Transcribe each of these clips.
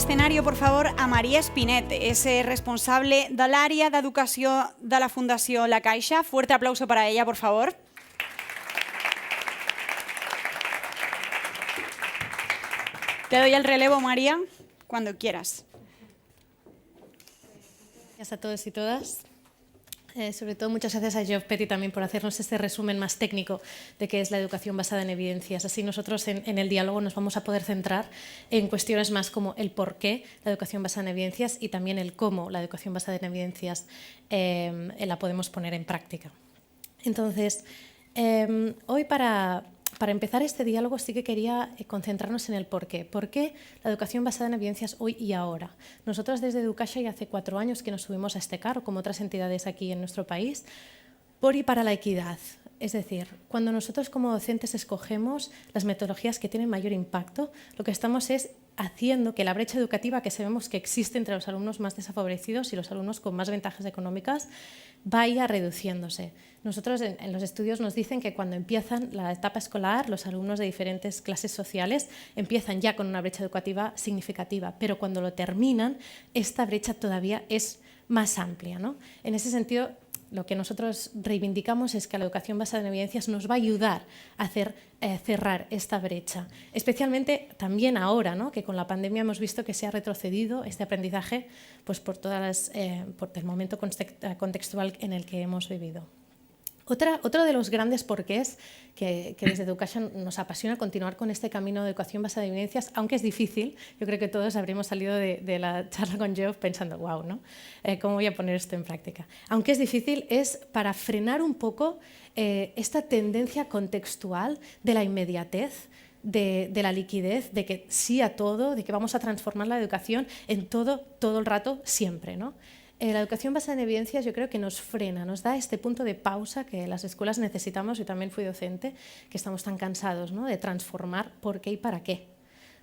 l'escenari, por favor, a Maria Espinet, és responsable de l'àrea d'educació de la Fundació La Caixa. Fuerte aplauso para ella, por favor. Te doy el relevo, María, cuando quieras. Gracias a todos y todas. Sobre todo, muchas gracias a Geoff Petty también por hacernos este resumen más técnico de qué es la educación basada en evidencias. Así nosotros en el diálogo nos vamos a poder centrar en cuestiones más como el por qué la educación basada en evidencias y también el cómo la educación basada en evidencias la podemos poner en práctica. Entonces, hoy para empezar este diálogo sí que quería concentrarnos en el por qué. ¿Por qué la educación basada en evidencias hoy y ahora? Nosotros desde Educaixa ya hace 4 años que nos subimos a este carro, como otras entidades aquí en nuestro país, por y para la equidad. Es decir, cuando nosotros como docentes escogemos las metodologías que tienen mayor impacto, lo que estamos es haciendo que la brecha educativa que sabemos que existe entre los alumnos más desfavorecidos y los alumnos con más ventajas económicas vaya reduciéndose. Nosotros en los estudios nos dicen que cuando empiezan la etapa escolar, los alumnos de diferentes clases sociales empiezan ya con una brecha educativa significativa, pero cuando lo terminan, esta brecha todavía es más amplia, ¿no? En ese sentido, lo que nosotros reivindicamos es que la educación basada en evidencias nos va a ayudar a hacer cerrar esta brecha. Especialmente también ahora, ¿no? Que con la pandemia hemos visto que se ha retrocedido este aprendizaje pues, por el momento contextual en el que hemos vivido. Otro de los grandes porqués que desde Educaixa nos apasiona continuar con este camino de educación basada en evidencias, aunque es difícil, yo creo que todos habríamos salido de la charla con Geoff pensando, wow, ¿no? ¿Cómo voy a poner esto en práctica? Aunque es difícil, es para frenar un poco esta tendencia contextual de la inmediatez, de la liquidez, de que sí a todo, de que vamos a transformar la educación en todo el rato, siempre, ¿no? La educación basada en evidencias yo creo que nos frena, nos da este punto de pausa que las escuelas necesitamos. Yo también fui docente, que estamos tan cansados, ¿no? De transformar por qué y para qué.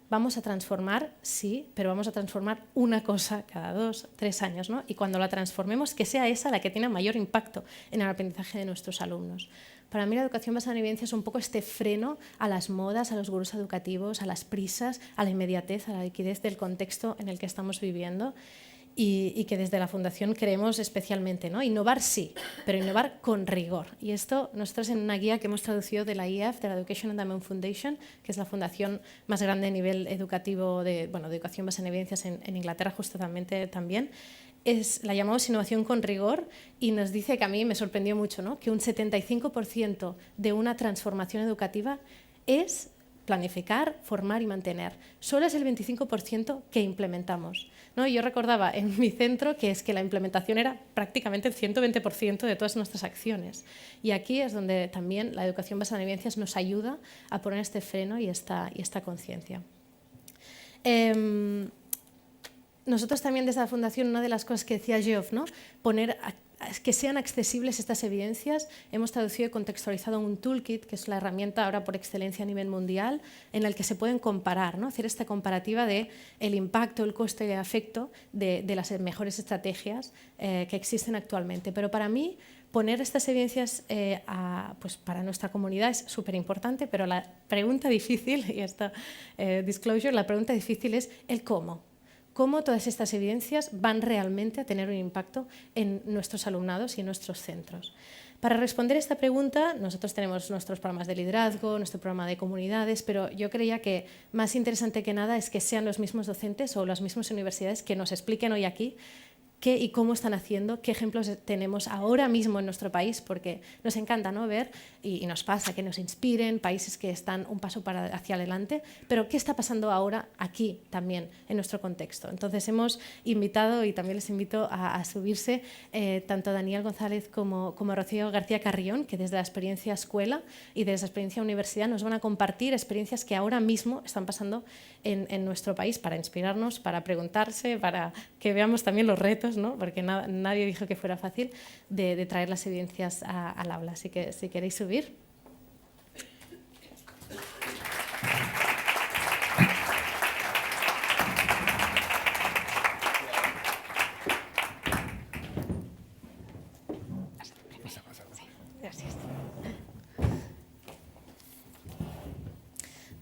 Vamos a transformar, sí, pero vamos a transformar una cosa cada 2, 3 años, ¿no? Y cuando la transformemos, que sea esa la que tenga mayor impacto en el aprendizaje de nuestros alumnos. Para mí la educación basada en evidencias es un poco este freno a las modas, a los gurús educativos, a las prisas, a la inmediatez, a la liquidez del contexto en el que estamos viviendo. Y que desde la Fundación creemos especialmente, ¿no? Innovar sí, pero innovar con rigor. Y esto nosotros en una guía que hemos traducido de la IEF, de la Education Endowment Foundation, que es la fundación más grande a nivel educativo de educación basada en evidencias en Inglaterra justamente también, la llamamos innovación con rigor y nos dice que a mí me sorprendió mucho, ¿no? Que un 75% de una transformación educativa es planificar, formar y mantener. Solo es el 25% que implementamos, ¿no? Yo recordaba en mi centro que la implementación era prácticamente el 120% de todas nuestras acciones. Y aquí es donde también la educación basada en evidencias nos ayuda a poner este freno y esta conciencia. Nosotros también desde la Fundación, una de las cosas que decía Geoff, ¿no? Que sean accesibles estas evidencias. Hemos traducido y contextualizado un toolkit, que es la herramienta ahora por excelencia a nivel mundial, en el que se pueden comparar, ¿no? Hacer esta comparativa de el impacto, el coste y el efecto de las mejores estrategias que existen actualmente. Pero para mí, poner estas evidencias pues para nuestra comunidad es súper importante, pero la pregunta difícil, y esta disclosure, la pregunta difícil es el cómo. Cómo todas estas evidencias van realmente a tener un impacto en nuestros alumnados y en nuestros centros. Para responder a esta pregunta, nosotros tenemos nuestros programas de liderazgo, nuestro programa de comunidades, pero yo creía que más interesante que nada es que sean los mismos docentes o las mismas universidades que nos expliquen hoy aquí qué y cómo están haciendo, qué ejemplos tenemos ahora mismo en nuestro país, porque nos encanta, ¿no? Ver, y nos pasa, que nos inspiren países que están un paso hacia adelante, pero ¿qué está pasando ahora aquí también en nuestro contexto? Entonces hemos invitado, y también les invito a subirse, tanto a Daniel González como Rocío García Carrión, que desde la experiencia escuela y desde la experiencia universidad nos van a compartir experiencias que ahora mismo están pasando en nuestro país para inspirarnos, para preguntarse, para que veamos también los retos, ¿no? Porque nadie dijo que fuera fácil de traer las evidencias al aula. Así que si queréis subir.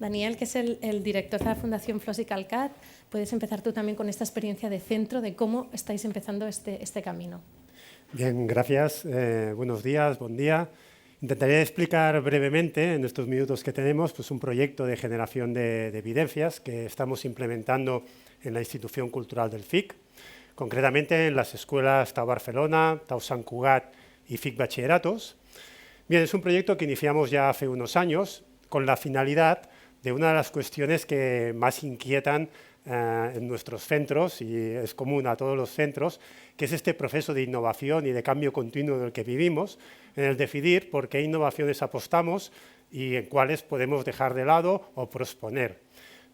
Daniel, que es el director de la Fundación Flos i Calcat, puedes empezar tú también con esta experiencia de centro, de cómo estáis empezando este camino. Bien, gracias. Buenos días, buen día. Intentaré explicar brevemente, en estos minutos que tenemos, pues un proyecto de generación de evidencias que estamos implementando en la Institución Cultural del FIC, concretamente en las escuelas Tau Barcelona, Tau Sant Cugat y FIC Bachilleratos. Bien, es un proyecto que iniciamos ya hace unos años con la finalidad de una de las cuestiones que más inquietan en nuestros centros, y es común a todos los centros, que es este proceso de innovación y de cambio continuo en el que vivimos, en el decidir por qué innovaciones apostamos y en cuáles podemos dejar de lado o posponer.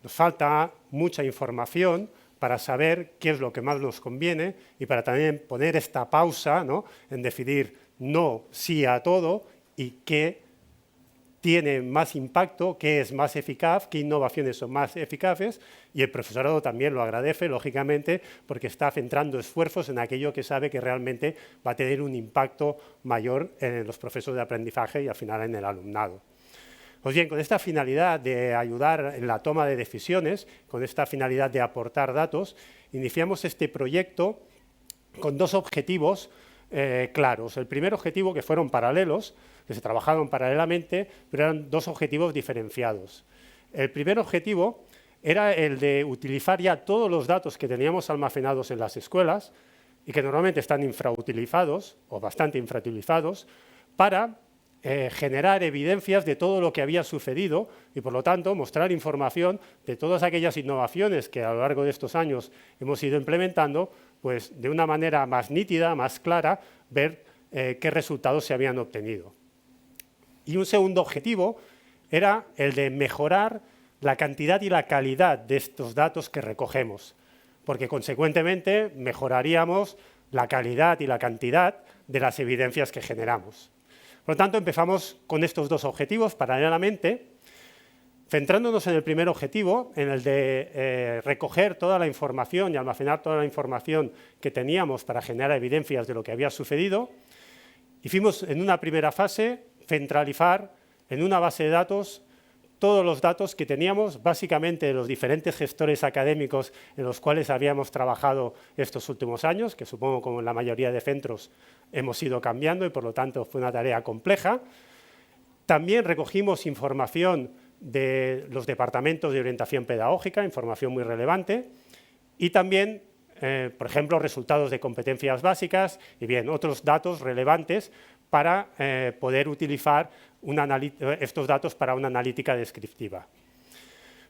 Nos falta mucha información para saber qué es lo que más nos conviene y para también poner esta pausa, ¿no?, en decidir no, sí a todo y qué tiene más impacto, qué es más eficaz, qué innovaciones son más eficaces, y el profesorado también lo agradece, lógicamente, porque está centrando esfuerzos en aquello que sabe que realmente va a tener un impacto mayor en los procesos de aprendizaje y al final en el alumnado. Pues bien, con esta finalidad de ayudar en la toma de decisiones, con esta finalidad de aportar datos, iniciamos este proyecto con dos objetivos claros. El primer objetivo, que fueron paralelos, que se trabajaron paralelamente, pero eran dos objetivos diferenciados. El primer objetivo era el de utilizar ya todos los datos que teníamos almacenados en las escuelas y que normalmente están infrautilizados o bastante infrautilizados para generar evidencias de todo lo que había sucedido y, por lo tanto, mostrar información de todas aquellas innovaciones que a lo largo de estos años hemos ido implementando, pues de una manera más nítida, más clara, ver qué resultados se habían obtenido. Y un segundo objetivo era el de mejorar la cantidad y la calidad de estos datos que recogemos, porque consecuentemente mejoraríamos la calidad y la cantidad de las evidencias que generamos. Por lo tanto, empezamos con estos dos objetivos paralelamente, centrándonos en el primer objetivo, en el de recoger toda la información y almacenar toda la información que teníamos para generar evidencias de lo que había sucedido. Hicimos en una primera fase centralizar en una base de datos todos los datos que teníamos, básicamente de los diferentes gestores académicos en los cuales habíamos trabajado estos últimos años, que supongo como en la mayoría de centros hemos ido cambiando y por lo tanto fue una tarea compleja. También recogimos información de los departamentos de orientación pedagógica, información muy relevante, y también, por ejemplo, resultados de competencias básicas y bien, otros datos relevantes para poder utilizar estos datos para una analítica descriptiva.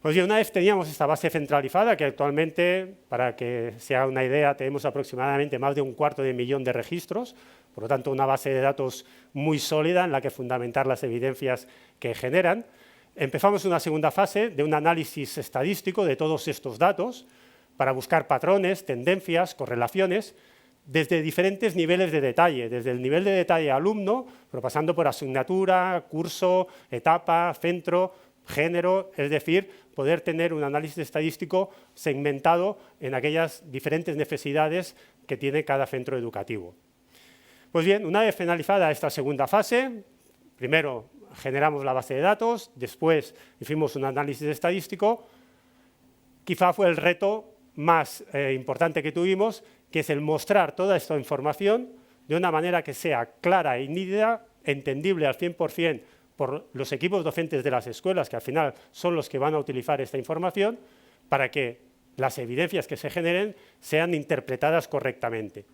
Pues bien, una vez teníamos esta base centralizada, que actualmente, para que se haga una idea, tenemos aproximadamente más de 250.000 de registros, por lo tanto, una base de datos muy sólida en la que fundamentar las evidencias que generan. Empezamos una segunda fase de un análisis estadístico de todos estos datos para buscar patrones, tendencias, correlaciones, desde diferentes niveles de detalle, desde el nivel de detalle alumno, pero pasando por asignatura, curso, etapa, centro, género, es decir, poder tener un análisis estadístico segmentado en aquellas diferentes necesidades que tiene cada centro educativo. Pues bien, una vez finalizada esta segunda fase, primero generamos la base de datos, después hicimos un análisis estadístico, quizá fue el reto más importante que tuvimos, que es el mostrar toda esta información de una manera que sea clara y nítida, entendible al 100% por los equipos docentes de las escuelas, que al final son los que van a utilizar esta información, para que las evidencias que se generen sean interpretadas correctamente.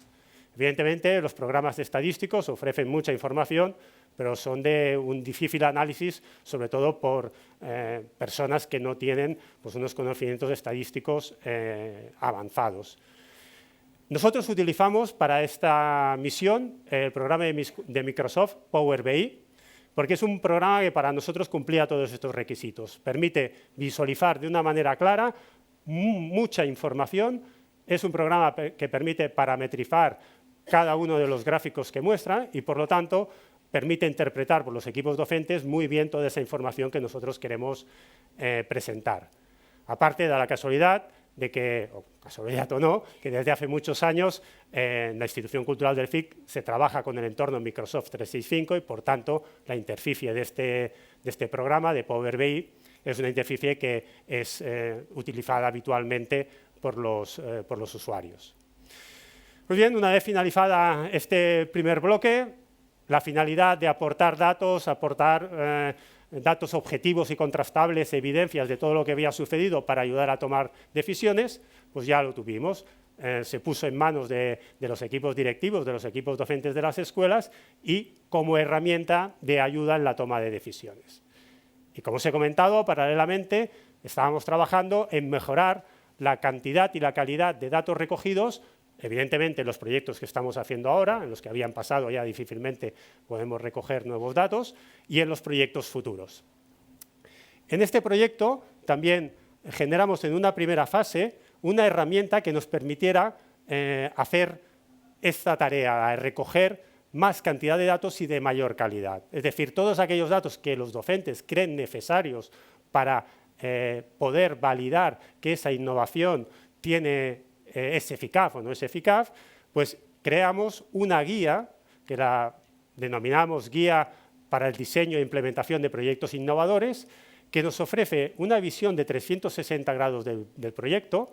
Evidentemente, los programas estadísticos ofrecen mucha información, pero son de un difícil análisis, sobre todo por personas que no tienen pues, unos conocimientos estadísticos avanzados. Nosotros utilizamos para esta misión el programa de Microsoft Power BI, porque es un programa que para nosotros cumplía todos estos requisitos. Permite visualizar de una manera clara mucha información, es un programa que permite parametrizar cada uno de los gráficos que muestra y, por lo tanto, permite interpretar por los equipos docentes muy bien toda esa información que nosotros queremos presentar. Aparte, da la casualidad de que, o casualidad o no, que desde hace muchos años en la Institución Cultural del FIC se trabaja con el entorno Microsoft 365 y, por tanto, la interficie de este programa de Power BI es una interfaz que es utilizada habitualmente por los usuarios. Pues bien, una vez finalizada este primer bloque, la finalidad de aportar datos objetivos y contrastables, evidencias de todo lo que había sucedido para ayudar a tomar decisiones, pues ya lo tuvimos. Se puso en manos de los equipos directivos, de los equipos docentes de las escuelas y como herramienta de ayuda en la toma de decisiones. Y como os he comentado, paralelamente estábamos trabajando en mejorar la cantidad y la calidad de datos recogidos. Evidentemente, los proyectos que estamos haciendo ahora, en los que habían pasado ya difícilmente podemos recoger nuevos datos, y en los proyectos futuros. En este proyecto también generamos en una primera fase una herramienta que nos permitiera hacer esta tarea, recoger más cantidad de datos y de mayor calidad. Es decir, todos aquellos datos que los docentes creen necesarios para poder validar que esa innovación es eficaz o no es eficaz, pues creamos una guía que la denominamos Guía para el diseño e implementación de proyectos innovadores, que nos ofrece una visión de 360 grados del proyecto,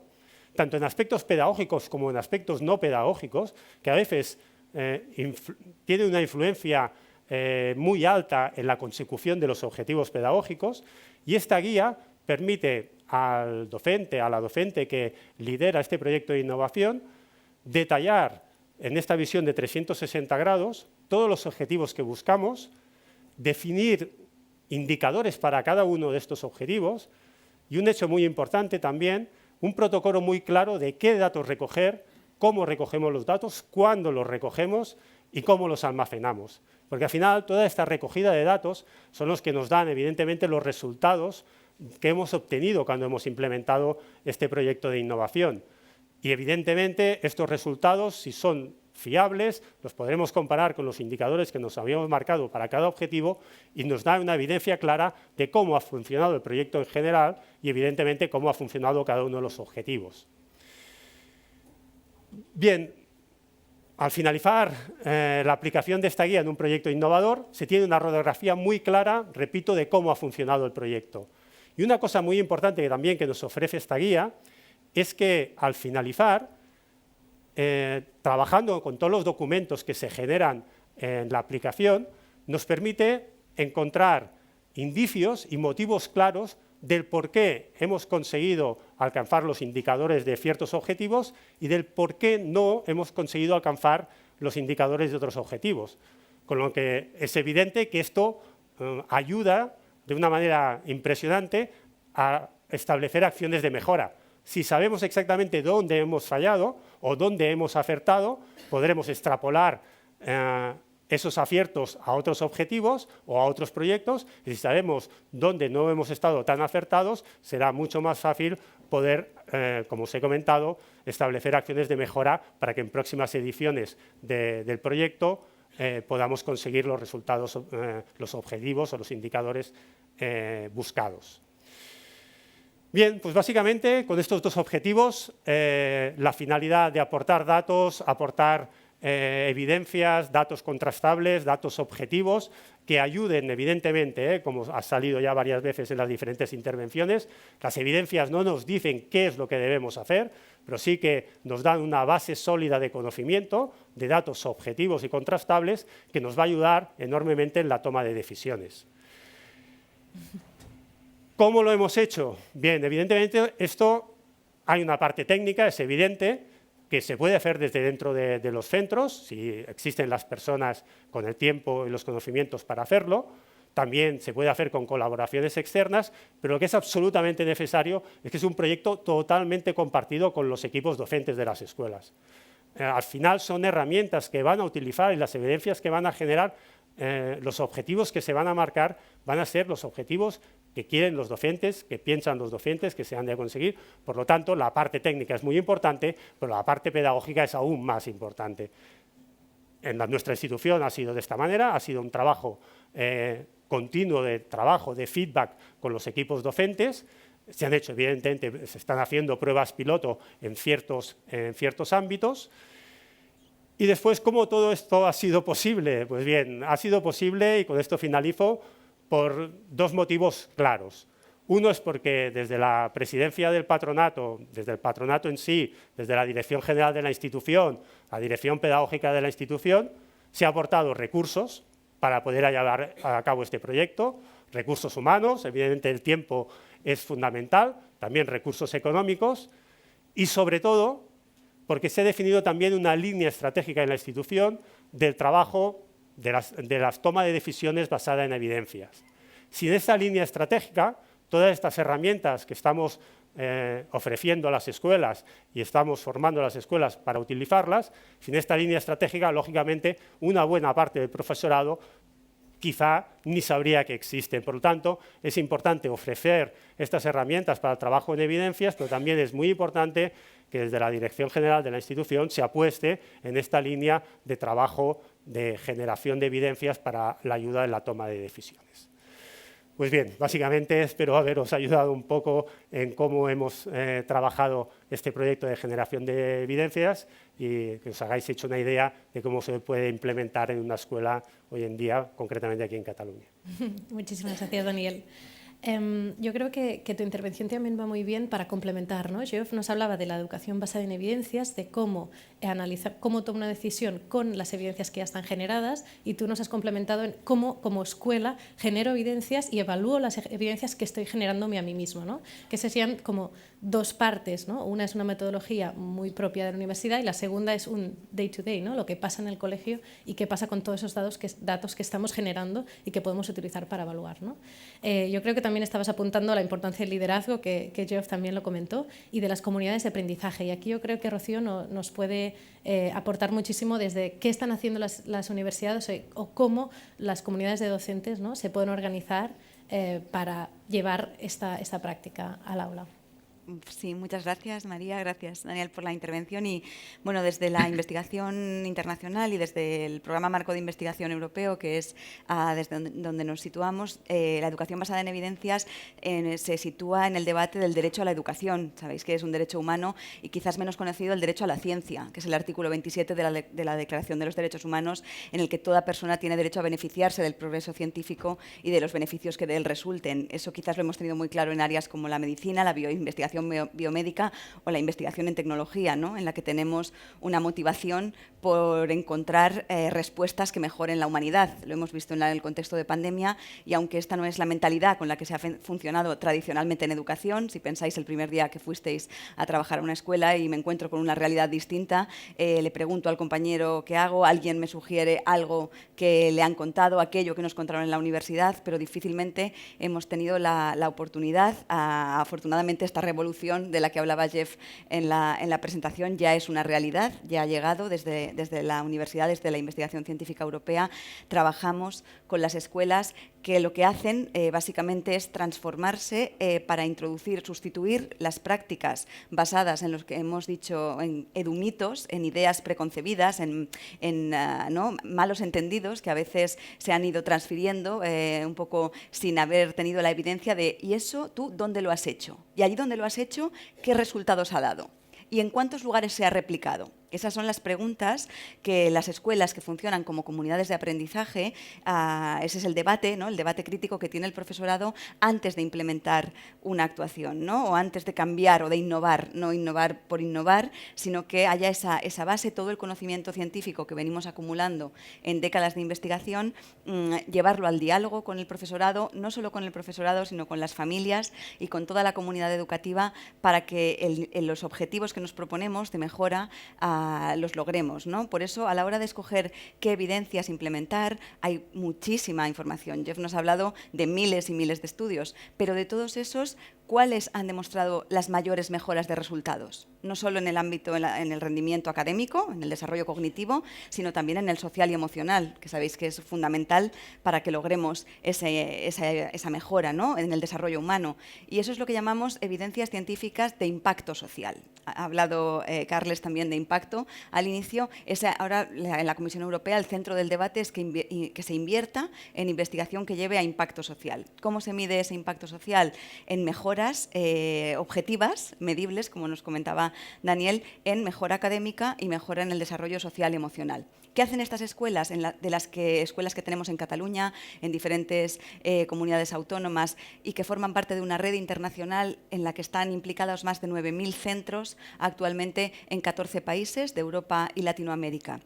tanto en aspectos pedagógicos como en aspectos no pedagógicos, que a veces tiene una influencia muy alta en la consecución de los objetivos pedagógicos, y esta guía permite al docente, a la docente que lidera este proyecto de innovación, detallar en esta visión de 360 grados todos los objetivos que buscamos, definir indicadores para cada uno de estos objetivos y un hecho muy importante también, un protocolo muy claro de qué datos recoger, cómo recogemos los datos, cuándo los recogemos y cómo los almacenamos. Porque al final toda esta recogida de datos son los que nos dan evidentemente los resultados que hemos obtenido cuando hemos implementado este proyecto de innovación. Y evidentemente estos resultados, si son fiables, los podremos comparar con los indicadores que nos habíamos marcado para cada objetivo y nos da una evidencia clara de cómo ha funcionado el proyecto en general y evidentemente cómo ha funcionado cada uno de los objetivos. Bien, al finalizar la aplicación de esta guía en un proyecto innovador, se tiene una radiografía muy clara, repito, de cómo ha funcionado el proyecto. Y una cosa muy importante también que nos ofrece esta guía es que al finalizar, trabajando con todos los documentos que se generan en la aplicación, nos permite encontrar indicios y motivos claros del por qué hemos conseguido alcanzar los indicadores de ciertos objetivos y del por qué no hemos conseguido alcanzar los indicadores de otros objetivos. Con lo que es evidente que esto ayuda de una manera impresionante a establecer acciones de mejora. Si sabemos exactamente dónde hemos fallado o dónde hemos acertado, podremos extrapolar esos aciertos a otros objetivos o a otros proyectos, y si sabemos dónde no hemos estado tan acertados, será mucho más fácil poder, como os he comentado, establecer acciones de mejora para que en próximas ediciones del proyecto podamos conseguir los resultados, los objetivos o los indicadores buscados. Bien, pues básicamente con estos dos objetivos, la finalidad de aportar datos, aportar evidencias, datos contrastables, datos objetivos que ayuden evidentemente, como ha salido ya varias veces en las diferentes intervenciones, las evidencias no nos dicen qué es lo que debemos hacer, pero sí que nos dan una base sólida de conocimiento, de datos objetivos y contrastables que nos va a ayudar enormemente en la toma de decisiones. ¿Cómo lo hemos hecho? Bien, evidentemente esto hay una parte técnica, es evidente, que se puede hacer desde dentro de los centros, si existen las personas con el tiempo y los conocimientos para hacerlo. También se puede hacer con colaboraciones externas, pero lo que es absolutamente necesario es que es un proyecto totalmente compartido con los equipos docentes de las escuelas. Al final son herramientas que van a utilizar y las evidencias que van a generar, los objetivos que se van a marcar van a ser los objetivos que quieren los docentes, que piensan los docentes que se han de conseguir. Por lo tanto, la parte técnica es muy importante, pero la parte pedagógica es aún más importante. En nuestra institución ha sido de esta manera, ha sido un trabajo continuo de trabajo, de feedback con los equipos docentes. Se han hecho, evidentemente, se están haciendo pruebas piloto en ciertos ámbitos. Y después, ¿cómo todo esto ha sido posible? Pues bien, ha sido posible, y con esto finalizo, por dos motivos claros. Uno es porque desde la presidencia del patronato, desde el patronato en sí, desde la dirección general de la institución, la dirección pedagógica de la institución, se ha aportado recursos para poder llevar a cabo este proyecto, recursos humanos, evidentemente el tiempo es fundamental, también recursos económicos y sobre todo porque se ha definido también una línea estratégica en la institución del trabajo de las tomas de decisiones basada en evidencias. Sin esa línea estratégica, todas estas herramientas que estamos ofreciendo a las escuelas y estamos formando a las escuelas para utilizarlas, sin esta línea estratégica, lógicamente, una buena parte del profesorado quizá ni sabría que existen. Por lo tanto, es importante ofrecer estas herramientas para el trabajo en evidencias, pero también es muy importante que desde la Dirección General de la institución se apueste en esta línea de trabajo de generación de evidencias para la ayuda en la toma de decisiones. Pues bien, básicamente espero haberos ayudado un poco en cómo hemos trabajado este proyecto de generación de evidencias y que os hagáis hecho una idea de cómo se puede implementar en una escuela hoy en día, concretamente aquí en Cataluña. Muchísimas gracias, Daniel. Yo creo que tu intervención también va muy bien para complementar, ¿no? Geoff nos hablaba de la educación basada en evidencias, de cómo analizar, cómo tomar una decisión con las evidencias que ya están generadas, y tú nos has complementado en cómo, como escuela, genero evidencias y evalúo las evidencias que estoy generándome a mí mismo, ¿no? Que serían como dos partes, ¿no? Una es una metodología muy propia de la universidad y la segunda es un day-to-day, ¿no? Lo que pasa en el colegio y qué pasa con todos esos datos que estamos generando y que podemos utilizar para evaluar, ¿no? Yo creo que también estabas apuntando a la importancia del liderazgo, que Geoff también lo comentó, y de las comunidades de aprendizaje. Y aquí yo creo que Rocío nos puede aportar muchísimo desde qué están haciendo las universidades o cómo las comunidades de docentes, ¿no? se pueden organizar para llevar esta práctica al aula. Sí, muchas gracias, María. Gracias, Daniel, por la intervención. Y bueno, desde la investigación internacional y desde el Programa Marco de Investigación Europeo, que es desde donde nos situamos, la educación basada en evidencias se sitúa en el debate del derecho a la educación. Sabéis que es un derecho humano y quizás menos conocido el derecho a la ciencia, que es el artículo 27 de la Declaración de los Derechos Humanos, en el que toda persona tiene derecho a beneficiarse del progreso científico y de los beneficios que de él resulten. Eso quizás lo hemos tenido muy claro en áreas como la medicina, la bioinvestigación biomédica o la investigación en tecnología, ¿no? En la que tenemos una motivación por encontrar respuestas que mejoren la humanidad. Lo hemos visto en el contexto de pandemia y aunque esta no es la mentalidad con la que se ha funcionado tradicionalmente en educación, si pensáis el primer día que fuisteis a trabajar a una escuela y me encuentro con una realidad distinta, le pregunto al compañero qué hago, alguien me sugiere algo que le han contado, aquello que nos contaron en la universidad, pero difícilmente hemos tenido la oportunidad. Afortunadamente esta revolución de la que hablaba Geoff en la presentación ya es una realidad, ya ha llegado desde la universidad, desde la investigación científica europea. Trabajamos con las escuelas que lo que hacen básicamente es transformarse para sustituir las prácticas basadas en los que hemos dicho en edumitos, en ideas preconcebidas, en ¿no? malos entendidos que a veces se han ido transfiriendo un poco sin haber tenido la evidencia de ¿y eso tú dónde lo has hecho? Y allí donde lo has hecho, ¿qué resultados ha dado? ¿Y en cuántos lugares se ha replicado? Esas son las preguntas que las escuelas que funcionan como comunidades de aprendizaje, ese es el debate, ¿no? El debate crítico que tiene el profesorado antes de implementar una actuación, ¿no? O antes de cambiar o de innovar, no innovar por innovar, sino que haya esa base, todo el conocimiento científico que venimos acumulando en décadas de investigación, llevarlo al diálogo con el profesorado, no solo con el profesorado, sino con las familias y con toda la comunidad educativa para que los objetivos que nos proponemos de mejora los logremos, ¿no? Por eso, a la hora de escoger qué evidencias implementar, hay muchísima información. Geoff nos ha hablado de miles y miles de estudios, pero de todos esos, ¿cuáles han demostrado las mayores mejoras de resultados? No solo en el ámbito, en el rendimiento académico, en el desarrollo cognitivo, sino también en el social y emocional, que sabéis que es fundamental para que logremos esa mejora, ¿no? En el desarrollo humano. Y eso es lo que llamamos evidencias científicas de impacto social. Ha hablado Carles también de impacto al inicio. Ahora en la Comisión Europea el centro del debate es que se invierta en investigación que lleve a impacto social. ¿Cómo se mide ese impacto social? En mejoras objetivas, medibles, como nos comentaba Daniel, en mejora académica y mejora en el desarrollo social y emocional. ¿Qué hacen estas escuelas? Escuelas que tenemos en Cataluña, en diferentes comunidades autónomas y que forman parte de una red internacional en la que están implicados más de 9.000 centros actualmente en 14 países de Europa y Latinoamérica.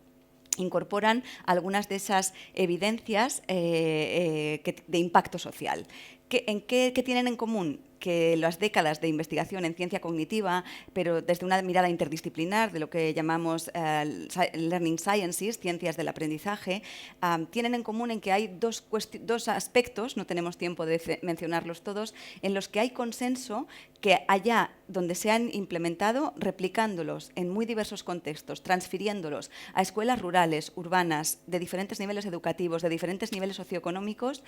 Incorporan algunas de esas evidencias de impacto social. ¿Qué tienen en común? Que las décadas de investigación en ciencia cognitiva, pero desde una mirada interdisciplinar de lo que llamamos Learning Sciences, ciencias del aprendizaje, tienen en común en que hay dos aspectos, no tenemos tiempo de mencionarlos todos, en los que hay consenso que allá donde se han implementado, replicándolos en muy diversos contextos, transfiriéndolos a escuelas rurales, urbanas, de diferentes niveles educativos, de diferentes niveles socioeconómicos,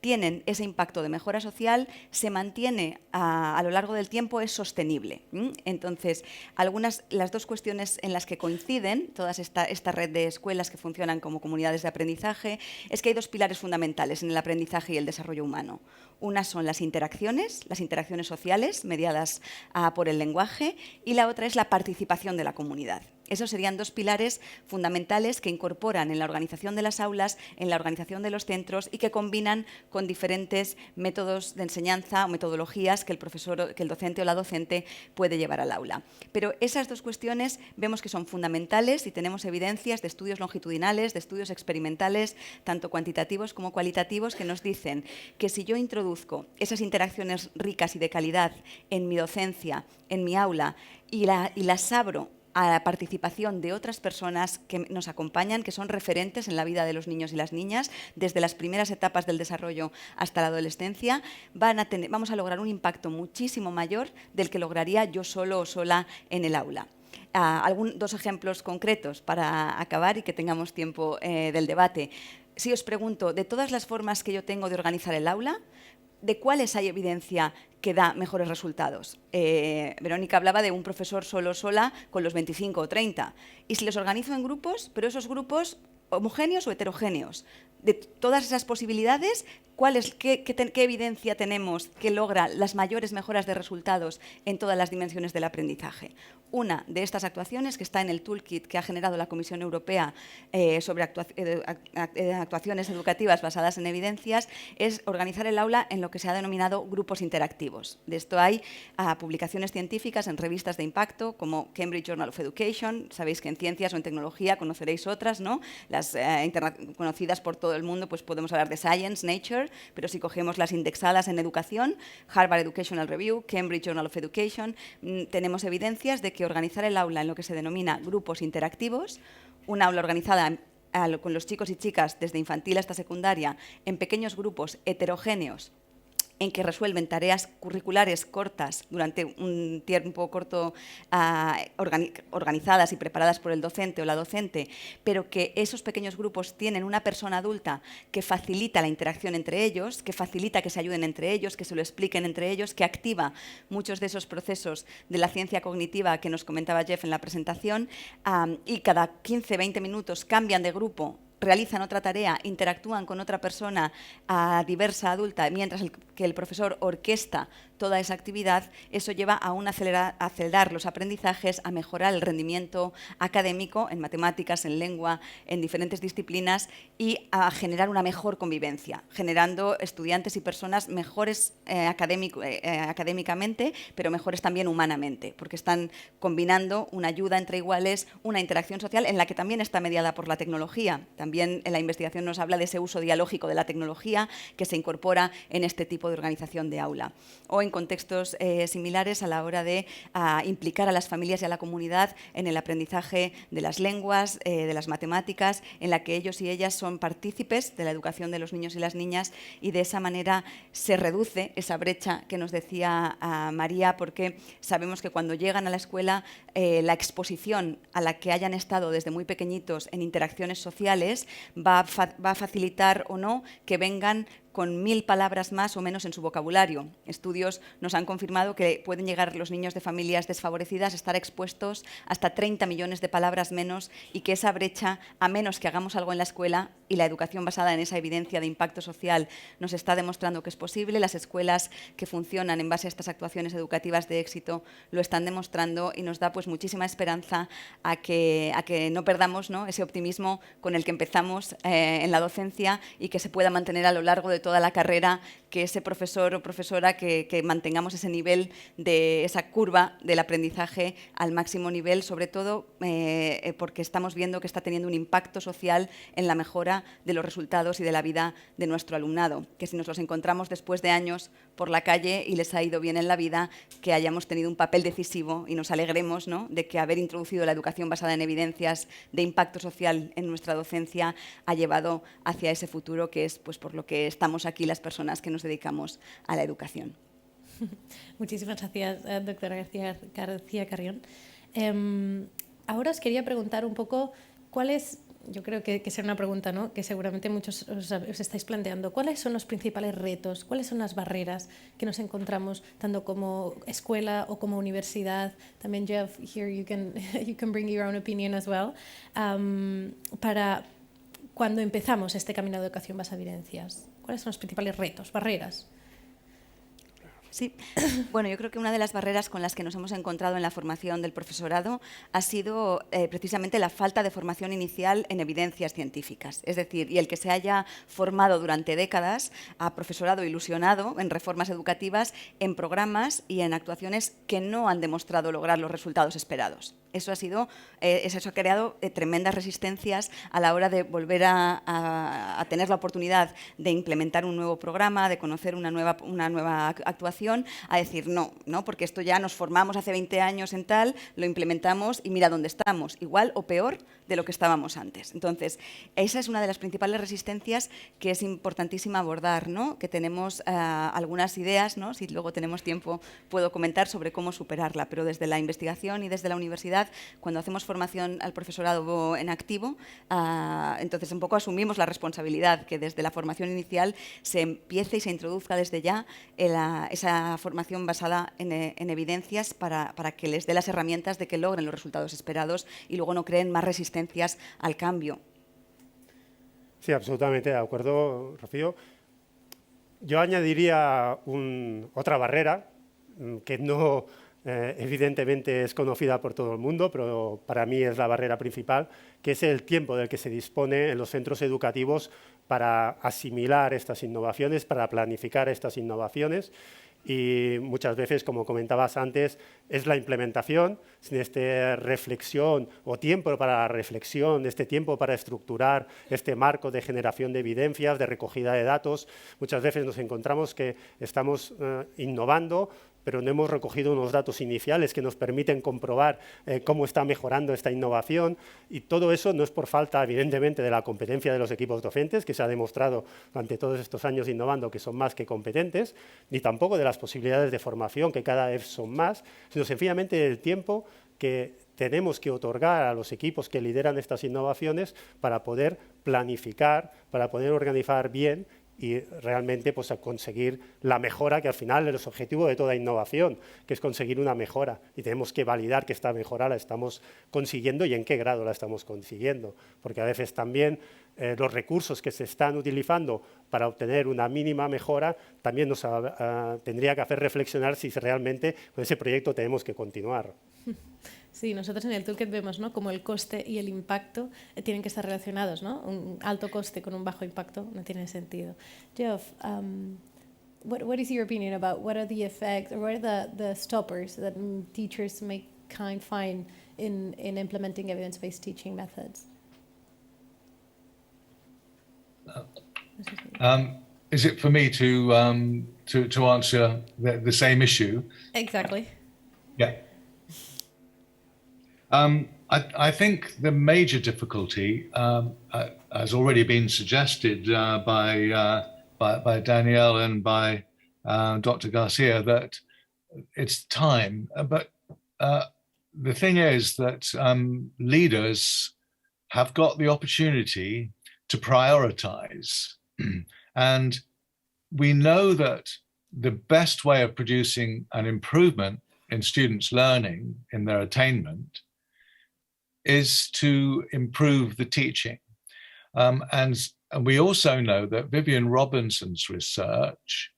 tienen ese impacto de mejora social, se mantiene a lo largo del tiempo, es sostenible. Entonces, las dos cuestiones en las que coinciden toda esta red de escuelas que funcionan como comunidades de aprendizaje es que hay dos pilares fundamentales en el aprendizaje y el desarrollo humano. Una son las interacciones sociales mediadas por el lenguaje, y la otra es la participación de la comunidad. Esos serían dos pilares fundamentales que incorporan en la organización de las aulas, en la organización de los centros y que combinan con diferentes métodos de enseñanza o metodologías que el docente o la docente puede llevar al aula. Pero esas dos cuestiones vemos que son fundamentales y tenemos evidencias de estudios longitudinales, de estudios experimentales, tanto cuantitativos como cualitativos, que nos dicen que si yo introduzco esas interacciones ricas y de calidad en mi docencia, en mi aula, y las abro a la participación de otras personas que nos acompañan, que son referentes en la vida de los niños y las niñas, desde las primeras etapas del desarrollo hasta la adolescencia, vamos a lograr un impacto muchísimo mayor del que lograría yo solo o sola en el aula. Dos ejemplos concretos para acabar y que tengamos tiempo del debate. Si os pregunto, de todas las formas que yo tengo de organizar el aula, ¿de cuáles hay evidencia que da mejores resultados? Verónica hablaba de un profesor solo o sola con los 25 o 30. Y si los organizo en grupos, pero esos grupos homogéneos o heterogéneos, de todas esas posibilidades, ¿qué evidencia tenemos que logra las mayores mejoras de resultados en todas las dimensiones del aprendizaje? Una de estas actuaciones, que está en el toolkit que ha generado la Comisión Europea sobre actuaciones educativas basadas en evidencias, es organizar el aula en lo que se ha denominado grupos interactivos. De esto hay publicaciones científicas en revistas de impacto como Cambridge Journal of Education. Sabéis que en ciencias o en tecnología conoceréis otras, ¿no? Las conocidas por todo el mundo, pues podemos hablar de Science, Nature, pero si cogemos las indexadas en educación, Harvard Educational Review, Cambridge Journal of Education, tenemos evidencias de que organizar el aula en lo que se denomina grupos interactivos, un aula organizada con los chicos y chicas desde infantil hasta secundaria en pequeños grupos heterogéneos, en que resuelven tareas curriculares cortas durante un tiempo corto, organizadas y preparadas por el docente o la docente, pero que esos pequeños grupos tienen una persona adulta que facilita la interacción entre ellos, que facilita que se ayuden entre ellos, que se lo expliquen entre ellos, que activa muchos de esos procesos de la ciencia cognitiva que nos comentaba Jeff en la presentación, y cada 15-20 minutos cambian de grupo, realizan otra tarea, interactúan con otra persona diversa, adulta, mientras que el profesor orquesta toda esa actividad. Eso lleva a acelerar los aprendizajes, a mejorar el rendimiento académico en matemáticas, en lengua, en diferentes disciplinas, y a generar una mejor convivencia, generando estudiantes y personas mejores académicamente, pero mejores también humanamente, porque están combinando una ayuda entre iguales, una interacción social en la que también está mediada por la tecnología. También en la investigación nos habla de ese uso dialógico de la tecnología que se incorpora en este tipo de organización de aula. O en contextos similares a la hora de implicar a las familias y a la comunidad en el aprendizaje de las lenguas, de las matemáticas, en la que ellos y ellas son partícipes de la educación de los niños y las niñas, y de esa manera se reduce esa brecha que nos decía María, porque sabemos que cuando llegan a la escuela la exposición a la que hayan estado desde muy pequeñitos en interacciones sociales va a facilitar o no que vengan con 1000 palabras más o menos en su vocabulario. Estudios nos han confirmado que pueden llegar los niños de familias desfavorecidas a estar expuestos hasta 30 millones de palabras menos, y que esa brecha, a menos que hagamos algo en la escuela, y la educación basada en esa evidencia de impacto social nos está demostrando que es posible. Las escuelas que funcionan en base a estas actuaciones educativas de éxito lo están demostrando, y nos da pues muchísima esperanza a que no perdamos, ¿no?, ese optimismo con el que empezamos en la docencia, y que se pueda mantener a lo largo de toda la carrera, que ese profesor o profesora que mantengamos ese nivel de esa curva del aprendizaje al máximo nivel, sobre todo porque estamos viendo que está teniendo un impacto social en la mejora de los resultados y de la vida de nuestro alumnado, que si nos los encontramos después de años por la calle y les ha ido bien en la vida, que hayamos tenido un papel decisivo, y nos alegremos, ¿no?, de que haber introducido la educación basada en evidencias de impacto social en nuestra docencia ha llevado hacia ese futuro, que es pues por lo que estamos aquí las personas que nos dedicamos a la educación. Muchísimas gracias, doctora García Carrión. Ahora os quería preguntar un poco cuál es, yo creo que será una pregunta, ¿no?, que seguramente muchos os estáis planteando. ¿Cuáles son los principales retos? ¿Cuáles son las barreras que nos encontramos tanto como escuela o como universidad? También, Jeff, here you can bring your own opinion as well. Para cuando empezamos este camino de educación basada en evidencias, ¿cuáles son los principales retos, barreras? Sí, bueno, yo creo que una de las barreras con las que nos hemos encontrado en la formación del profesorado ha sido precisamente la falta de formación inicial en evidencias científicas. Es decir, y el que se haya formado durante décadas a profesorado ilusionado en reformas educativas, en programas y en actuaciones que no han demostrado lograr los resultados esperados. Eso ha creado tremendas resistencias a la hora de volver a tener la oportunidad de implementar un nuevo programa, de conocer una nueva actuación, a decir no, porque esto ya nos formamos hace 20 años en tal, lo implementamos y mira dónde estamos, igual o peor de lo que estábamos antes. Entonces, esa es una de las principales resistencias que es importantísima abordar, ¿no?, que tenemos algunas ideas, ¿no?, si luego tenemos tiempo puedo comentar sobre cómo superarla, pero desde la investigación y desde la universidad, cuando hacemos formación al profesorado en activo, entonces un poco asumimos la responsabilidad que desde la formación inicial se empiece y se introduzca desde ya esa formación basada en evidencias para que les dé las herramientas de que logren los resultados esperados y luego no creen más resistencias al cambio. Sí, absolutamente de acuerdo, Rocío. Yo añadiría otra barrera que no evidentemente es conocida por todo el mundo, pero para mí es la barrera principal, que es el tiempo del que se dispone en los centros educativos para asimilar estas innovaciones, para planificar estas innovaciones. Y muchas veces, como comentabas antes, es la implementación, sin esta reflexión o tiempo para la reflexión, este tiempo para estructurar este marco de generación de evidencias, de recogida de datos. Muchas veces nos encontramos que estamos innovando, pero no hemos recogido unos datos iniciales que nos permiten comprobar cómo está mejorando esta innovación, y todo eso no es por falta, evidentemente, de la competencia de los equipos docentes, que se ha demostrado durante todos estos años innovando que son más que competentes, ni tampoco de las posibilidades de formación, que cada vez son más, sino sencillamente del tiempo que tenemos que otorgar a los equipos que lideran estas innovaciones para poder planificar, para poder organizar bien y realmente pues, a conseguir la mejora, que al final es el objetivo de toda innovación, que es conseguir una mejora. Y tenemos que validar que esta mejora la estamos consiguiendo y en qué grado la estamos consiguiendo. Porque a veces también los recursos que se están utilizando para obtener una mínima mejora también nos tendría que hacer reflexionar si realmente con ese proyecto tenemos que continuar. Sí, nosotros en el toolkit vemos, ¿no?, como el coste y el impacto tienen que estar relacionados, ¿no? Un alto coste con un bajo impacto no tiene sentido. Geoff, what is your opinion about what are the effects or what are the stoppers that teachers may find in implementing evidence-based teaching methods? Is it for me to answer the same issue? Exactly. Yeah. I think the major difficulty has already been suggested by Danielle and by Dr. Garcia, that it's time. But the thing is that leaders have got the opportunity to prioritize. And we know that the best way of producing an improvement in students' learning, in their attainment, is to improve the teaching. And we also know that Vivian Robinson's research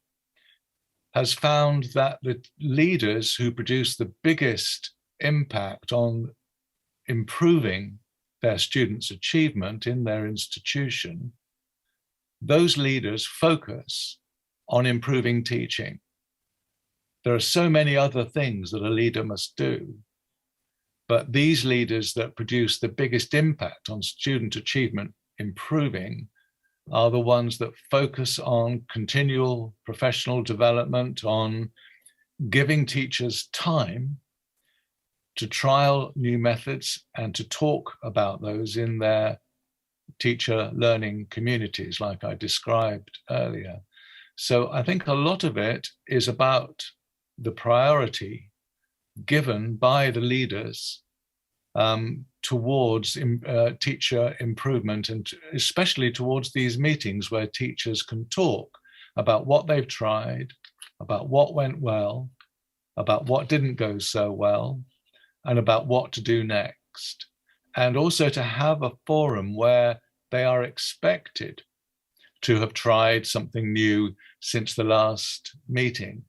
has found that the leaders who produce the biggest impact on improving their students' achievement in their institution, those leaders focus on improving teaching. There are so many other things that a leader must do, but these leaders that produce the biggest impact on student achievement improving are the ones that focus on continual professional development, on giving teachers time to trial new methods and to talk about those in their teacher learning communities, like I described earlier. So I think a lot of it is about the priority given by the leaders towards teacher improvement, and especially towards these meetings where teachers can talk about what they've tried, about what went well, about what didn't go so well, and about what to do next. And also to have a forum where they are expected to have tried something new since the last meeting.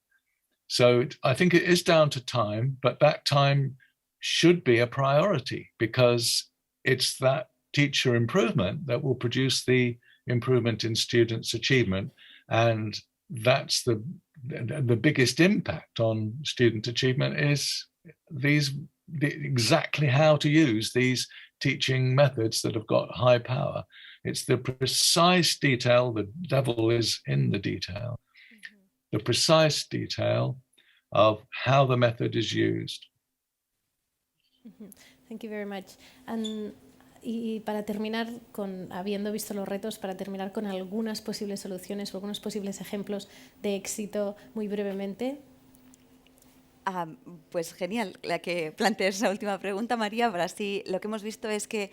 So I think it is down to time, but that time should be a priority, because it's that teacher improvement that will produce the improvement in students' achievement. And that's the biggest impact on student achievement, is exactly how to use these teaching methods that have got high power. It's the precise detail, the devil is in the detail, the precise detail of how the method is used. Thank you very much. Y para terminar, habiendo visto los retos, para terminar con algunas posibles soluciones o algunos posibles ejemplos de éxito muy brevemente. Pues genial la que plantees esa última pregunta, María. Ahora sí, lo que hemos visto es que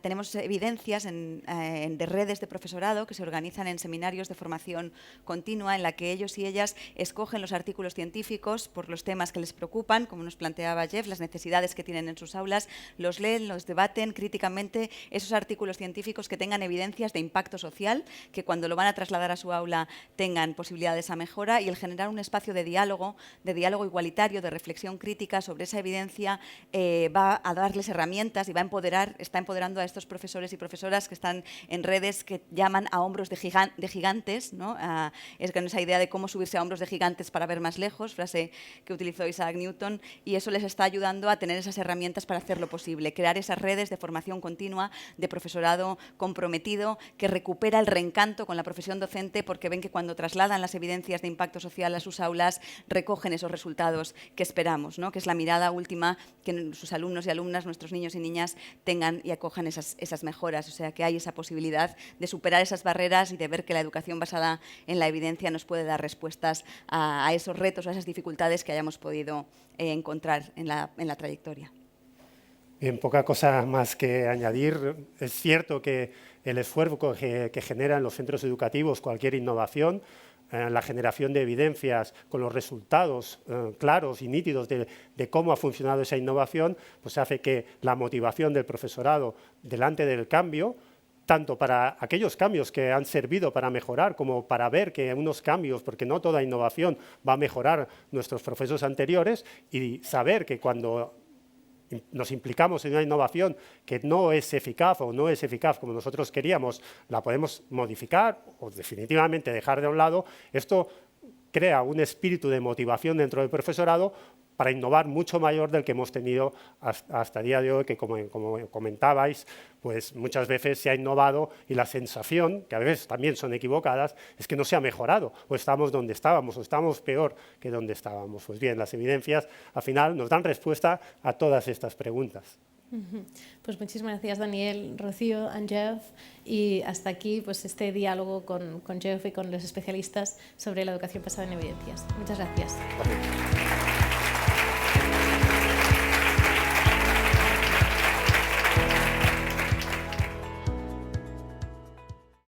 tenemos evidencias de redes de profesorado que se organizan en seminarios de formación continua, en la que ellos y ellas escogen los artículos científicos por los temas que les preocupan, como nos planteaba Jeff, las necesidades que tienen en sus aulas, los leen, los debaten críticamente, esos artículos científicos que tengan evidencias de impacto social, que cuando lo van a trasladar a su aula tengan posibilidades a mejora, y el generar un espacio de diálogo igualitario, de reflexión crítica sobre esa evidencia, va a darles herramientas y está empoderando a estos profesores y profesoras que están en redes que llaman a hombros de gigantes, ¿no? Es con esa idea de cómo subirse a hombros de gigantes para ver más lejos, frase que utilizó Isaac Newton, y eso les está ayudando a tener esas herramientas para hacerlo posible, crear esas redes de formación continua, de profesorado comprometido, que recupera el reencanto con la profesión docente, porque ven que cuando trasladan las evidencias de impacto social a sus aulas, recogen esos resultados que esperamos, ¿no? Que es la mirada última que sus alumnos y alumnas, nuestros niños y niñas, tengan y acojan esas mejoras. O sea, que hay esa posibilidad de superar esas barreras y de ver que la educación basada en la evidencia nos puede dar respuestas a esos retos, a esas dificultades que hayamos podido encontrar en la trayectoria. Bien, poca cosa más que añadir. Es cierto que el esfuerzo que genera en los centros educativos cualquier innovación, la generación de evidencias con los resultados claros y nítidos de cómo ha funcionado esa innovación, pues hace que la motivación del profesorado delante del cambio, tanto para aquellos cambios que han servido para mejorar, como para ver que unos cambios, porque no toda innovación va a mejorar nuestros procesos anteriores, y saber que cuando nos implicamos en una innovación que no es eficaz o no es eficaz como nosotros queríamos, la podemos modificar o definitivamente dejar de un lado. Esto crea un espíritu de motivación dentro del profesorado para innovar mucho mayor del que hemos tenido hasta el día de hoy, que como comentabais, pues muchas veces se ha innovado y la sensación, que a veces también son equivocadas, es que no se ha mejorado, o estamos donde estábamos, o estamos peor que donde estábamos. Pues bien, las evidencias al final nos dan respuesta a todas estas preguntas. Pues muchísimas gracias, Daniel, Rocío, and Jeff, y hasta aquí pues este diálogo con Jeff y con los especialistas sobre la educación basada en evidencias. Muchas gracias.